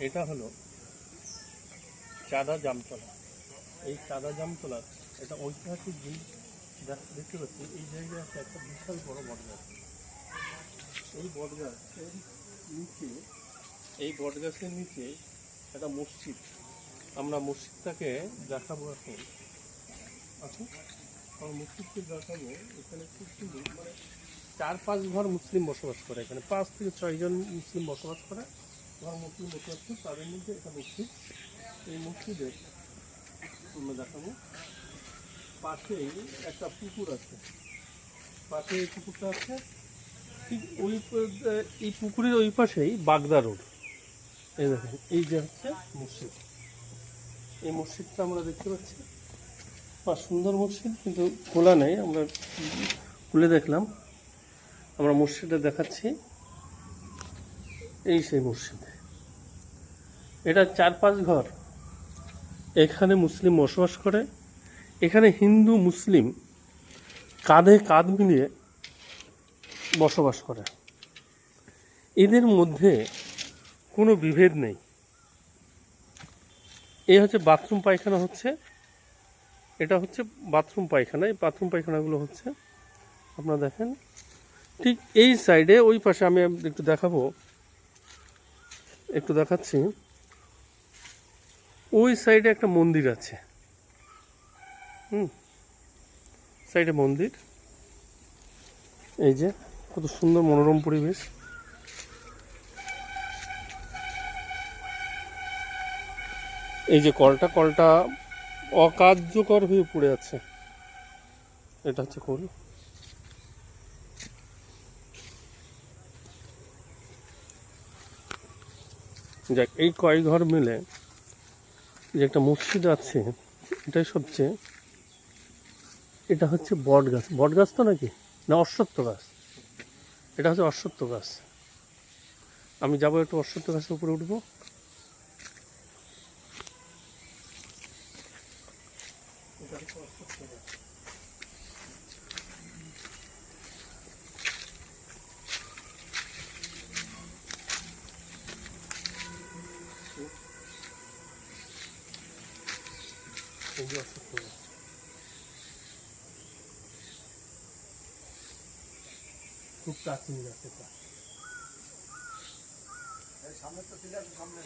এটা হলো চাঁদা জামতলা। এই চাঁদা জামতলা এটা ঐতিহাসিক জিনিস দেখতে পাচ্ছি। এই জায়গায় আছে একটা বিশাল বড় বটগাছ। এই বটগাছের নিচে একটা মসজিদ। আমরা মসজিদটাকে দেখাবো এখন। আসুন, আমার মসজিদকে দেখাবো। এখানে খুব সুন্দর, মানে 4-5 ঘর মুসলিম বসবাস করে। এখানে 5 থেকে 6 জন মুসলিম বসবাস করে। ঘর মুসলিম বসবাস করে, তাদের মধ্যে এটা মসজিদ। এই মসজিদের আমরা দেখাবো। পাশেই একটা পুকুর আছে। পাশে এই পুকুরটা আছে, ঠিক ওই এই পুকুরের ওই পাশেই বাগদা রোড। এই দেখেন, এই যে হচ্ছে মসজিদ। এই মসজিদটা আমরা দেখতে পাচ্ছি, সুন্দর মসজিদ, কিন্তু খোলা নেই। আমরা খুলে দেখলাম। আমরা মসজিদটা দেখাচ্ছি। এই সেই মসজিদ। এটা 4-5 ঘর। এখানে মুসলিম বসবাস করে। এখানে হিন্দু মুসলিম কাঁধে কাঁধ মিলিয়ে বসবাস করে। এদের মধ্যে কোনো বিভেদ নেই। এই হচ্ছে বাথরুম পায়খানা হচ্ছে। এটা হচ্ছে বাথরুম পায়খানা। এই বাথরুম পায়খানাগুলো হচ্ছে, আপনারা দেখেন, ঠিক এই সাইডে ওই পাশে আমি একটু দেখাবো, একটু দেখাচ্ছি। ওই সাইডে একটা মন্দির আছে। সাইডে মন্দির। এই যে কত সুন্দর মনোরম পরিবেশ। এই যে কলটা অকার্যকর হয়ে পড়ে আছে। এটা হচ্ছে কল। যাক, এই কয়েক ঘর মিলে যে একটা মসজিদ আছে, এটাই সবচেয়ে। এটা হচ্ছে বট গাছ। বট গাছ তো নাকি, না অশ্বত্থ গাছ? এটা হচ্ছে অশ্বত্থ গাছ। আমি যাবো একটু অশ্বত্থ গাছের উপরে উঠবো। এটা হচ্ছে অশ্বত্থ গাছ। এই যে অশ্বত্থ গাছ। খুব প্রাচীন গাছ এটা। সামনে তো সামনে